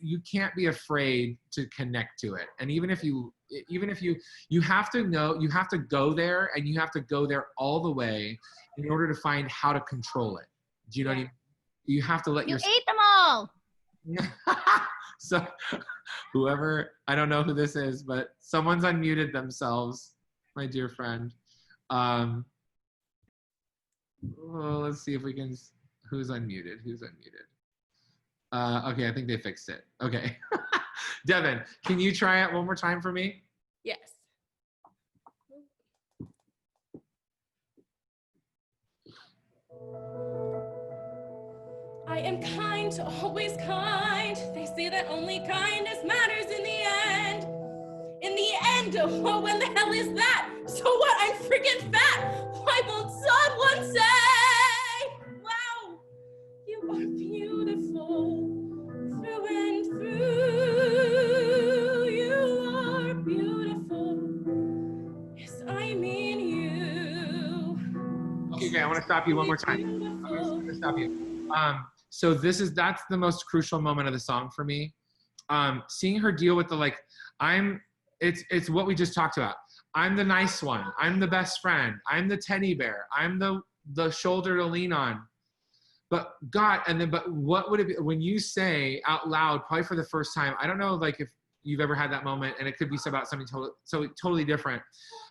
you can't be afraid to connect to it. And even if you have to know, you have to go there, and you have to go there all the way in order to find how to control it. Do you know what I mean? You have to let You yourself. ate them all. So whoever, I don't know who this is, but someone's unmuted themselves, my dear friend. Well, let's see if we can, who's unmuted? Okay, I think they fixed it. Okay. Devin, can you try it one more time for me? Yes. I am kind, always kind. They say that only kindness matters in the end. In the end, oh, when the hell is that? So what? I'm freaking fat. Why won't someone say, wow, you are beautiful through and through. You are beautiful. Yes, I mean you. Okay, I want to stop you one more time. I'm gonna stop you. So that's the most crucial moment of the song for me. Seeing her deal with the, it's what we just talked about. I'm the nice one. I'm the best friend. I'm the teddy bear. I'm the shoulder to lean on. But God, but what would it be when you say out loud, probably for the first time, I don't know, like if you've ever had that moment, and it could be about something totally different,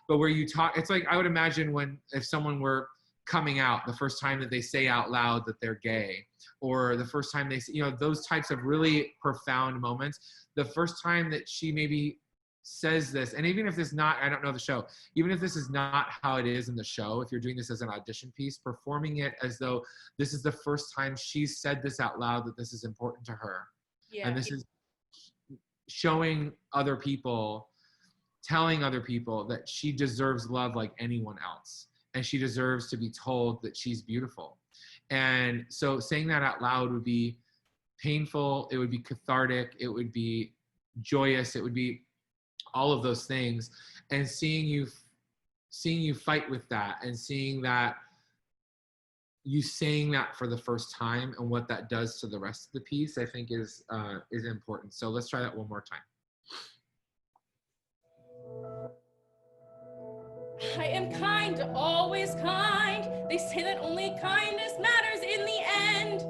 but where you talk, it's like, I would imagine if someone were coming out the first time that they say out loud that they're gay, or the first time they say, you know, those types of really profound moments, the first time that she maybe says this, and even if this not, I don't know the show, even if this is not how it is in the show, if you're doing this as an audition piece, performing it as though this is the first time she's said this out loud, that this is important to her. Yeah. And this is showing other people, telling other people that she deserves love like anyone else. And she deserves to be told that she's beautiful. And so saying that out loud would be painful, it would be cathartic, it would be joyous, it would be all of those things. And seeing you fight with that, and seeing that you saying that for the first time and what that does to the rest of the piece, I think is important. So let's try that one more time. I am kind, always kind. They say that only kindness matters in the end.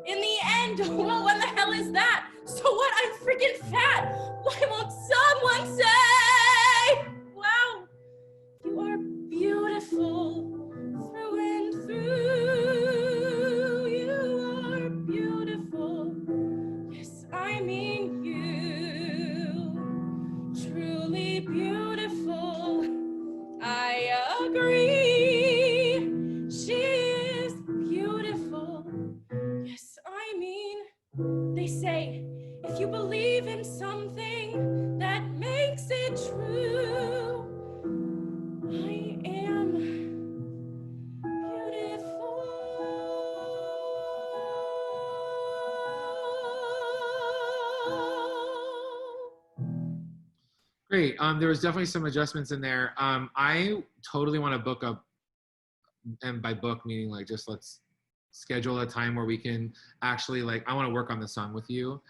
In the end, well, when the hell is that? So what? I'm freaking fat. Why won't someone say, wow, you are beautiful through and through. You are beautiful. Yes, I mean you. Truly beautiful. I agree, she is beautiful. Yes, I mean, they say, if you believe in something, that makes it true. I am beautiful. Great. great. There was definitely some adjustments in there. I totally want to book up, and by book meaning like just let's schedule a time where we can actually like, I want to work on the song with you,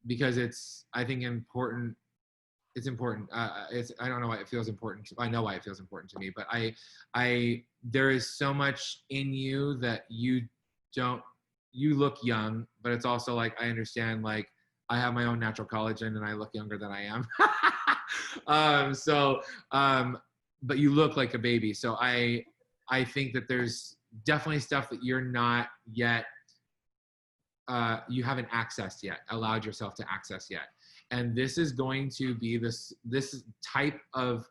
because it's, I think important. It's important. I don't know why it feels important. I know why it feels important to me, but there is so much in you that you look young, but it's also like, I understand, like, I have my own natural collagen and I look younger than I am. But you look like a baby. So I think that there's definitely stuff that you're not yet, you haven't accessed yet, allowed yourself to access yet. And this is going to be this type of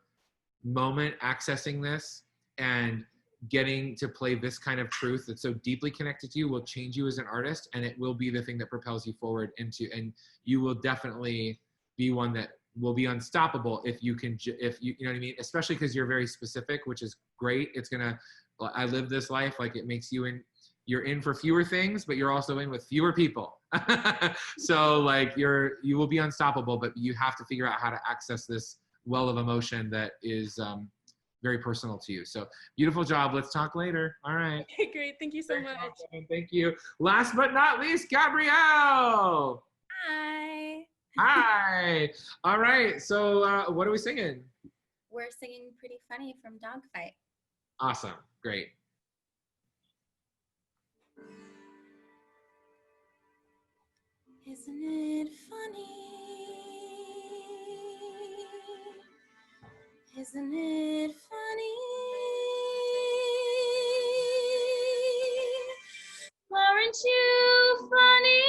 moment, accessing this and getting to play this kind of truth that's so deeply connected to you will change you as an artist, and it will be the thing that propels you forward into, and you will definitely be one that will be unstoppable if you can, if you know what I mean? Especially because you're very specific, which is great. It's gonna, I live this life, like it makes you you're in for fewer things, but you're also in with fewer people. So like you will be unstoppable, but you have to figure out how to access this well of emotion that is very personal to you. So beautiful job. Let's talk later. All right. Great. Thank you so much. Thank you. Last but not least, Gabrielle. Hi. Hi. All right. So what are we singing? We're singing Pretty Funny from Dogfight. Awesome. Great. Isn't it funny? Isn't it funny? Aren't you funny?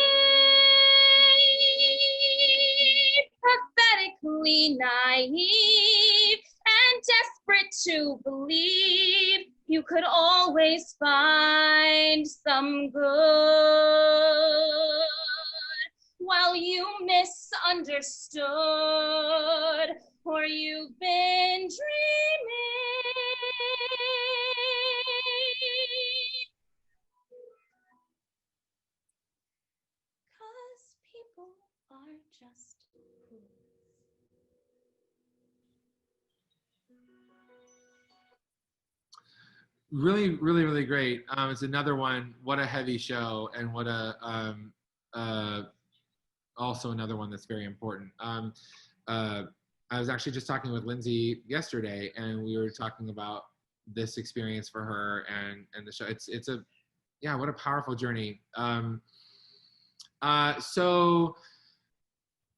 Pathetically naive and desperate to believe you could always find some good while you misunderstood, or you've been dreaming. 'Cause people are just fools. Really, really, really great. It's another one. What a heavy show, and what a also another one that's very important. I was actually just talking with Lindsay yesterday, and we were talking about this experience for her and the show. It's a, yeah, what a powerful journey. So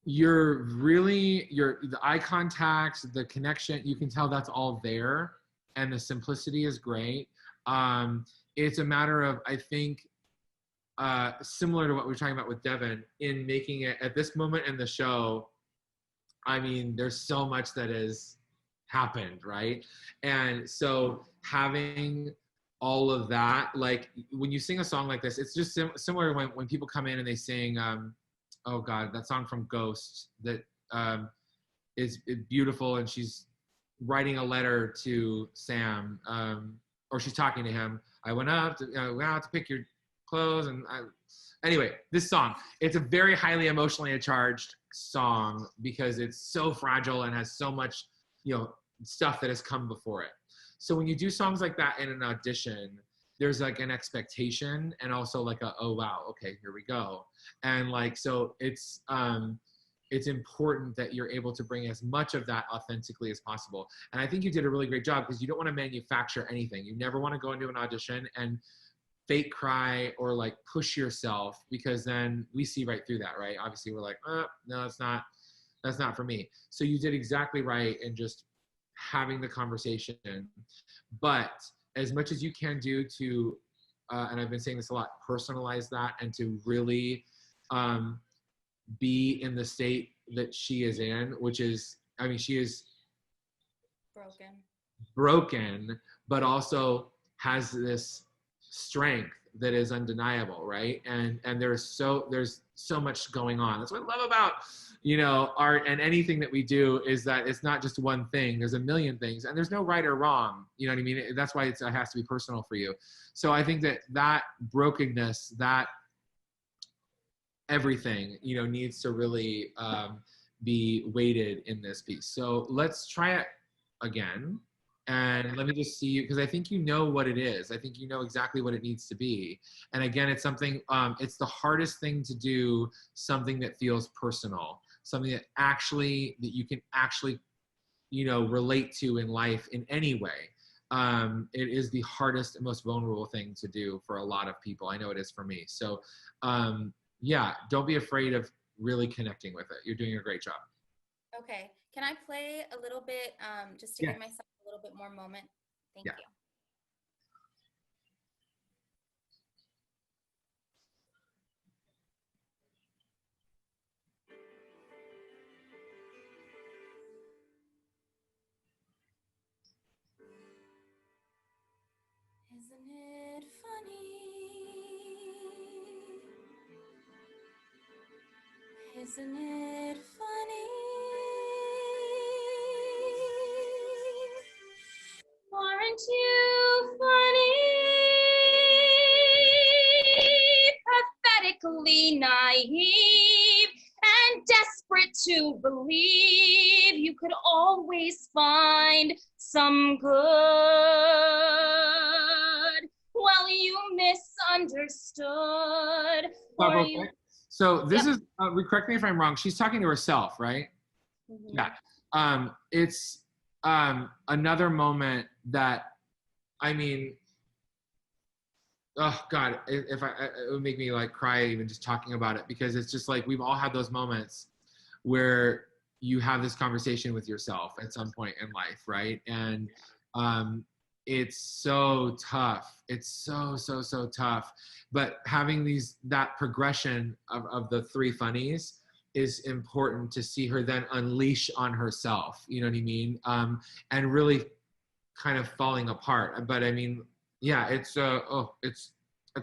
the eye contact, the connection, you can tell that's all there, and the simplicity is great. It's a matter of, I think, similar to what we were talking about with Devin, in making it at this moment in the show. I mean, there's so much that has happened, right? And so having all of that, like when you sing a song like this, it's just similar when people come in and they sing, oh God, that song from Ghost that is beautiful, and she's writing a letter to Sam, or she's talking to him. I went out to pick your clothes, and anyway, this song, it's a very highly emotionally charged song because it's so fragile and has so much, stuff that has come before it. So when you do songs like that in an audition, there's like an expectation, and also like oh wow, okay, here we go. And like, so it's important that you're able to bring as much of that authentically as possible. And I think you did a really great job, because you don't want to manufacture anything. You never want to go into an audition and fake cry or like push yourself, because then we see right through that, right? Obviously we're like, no, that's not for me. So you did exactly right in just having the conversation. But as much as you can do to, and I've been saying this a lot, personalize that, and to really be in the state that she is in, which is, I mean, she is broken, but also has this strength that is undeniable, right? And there's so much going on. That's what I love about art and anything that we do, is that it's not just one thing. There's a million things, and there's no right or wrong. You know what I mean? That's why it has to be personal for you. So I think that brokenness, that everything needs to really be weighted in this piece. So let's try it again. And let me just see you, because I think you know what it is. I think you know exactly what it needs to be. And again, it's something, it's the hardest thing to do, something that feels personal, something that you can actually, relate to in life in any way. It is the hardest and most vulnerable thing to do for a lot of people. I know it is for me. So yeah, don't be afraid of really connecting with it. You're doing a great job. Okay. Can I play a little bit just to give myself a little bit more moment? Thank you. Isn't it funny? Isn't it funny? Aren't you funny? Pathetically naive and desperate to believe you could always find some good. Well, you misunderstood. So this is, correct me if I'm wrong, she's talking to herself, right? Mm-hmm. Yeah. It's another moment that, I mean, oh God, it would make me like cry even just talking about it, because it's just like, we've all had those moments where you have this conversation with yourself at some point in life, right? And it's so tough. It's so tough. But having that progression of the three funnies is important to see her then unleash on herself, you know what I mean? And really kind of falling apart. But I mean, yeah, it's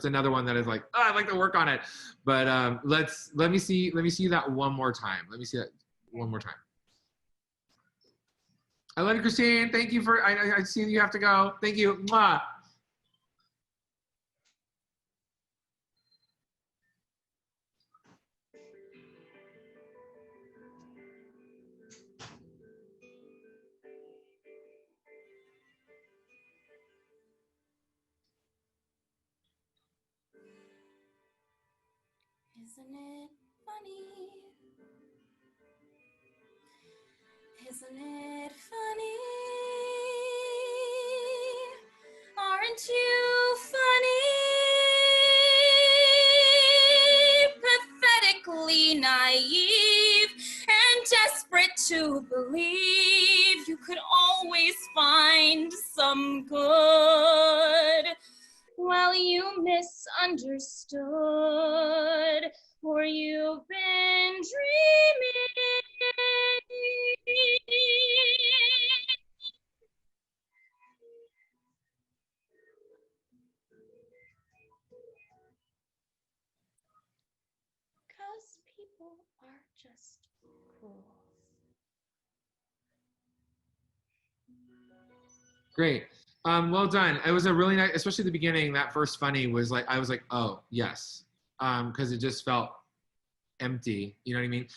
another one that is like, oh, I'd like to work on it. But let me see that one more time. Let me see that one more time. I love you, Christine. Thank you for, I see you have to go. Thank you. Mwah. Isn't it funny? Isn't it funny? Aren't you funny? Pathetically naive and desperate to believe you could always find some good. Well, you misunderstood, or you've been dreaming. 'Cause people are just cruel. Great. Well done. It was a really nice, especially the beginning, that first funny was like, I was like, oh, yes. Because it just felt empty, you know what I mean?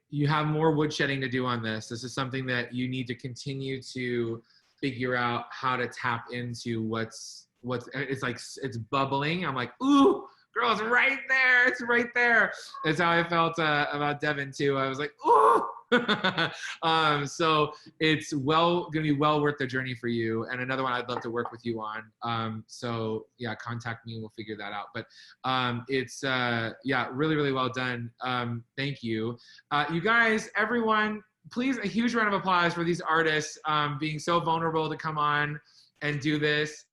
You have more woodshedding to do on this. This is something that you need to continue to figure out how to tap into what's it's like, it's bubbling. I'm like, ooh, girl, it's right there. It's right there. That's how I felt about Devin too. I was like, ooh. So it's gonna be well worth the journey for you, and another one I'd love to work with you on. So yeah, contact me and we'll figure that out. But it's yeah, really well done. Thank you. You guys, everyone, please, a huge round of applause for these artists being so vulnerable to come on and do this.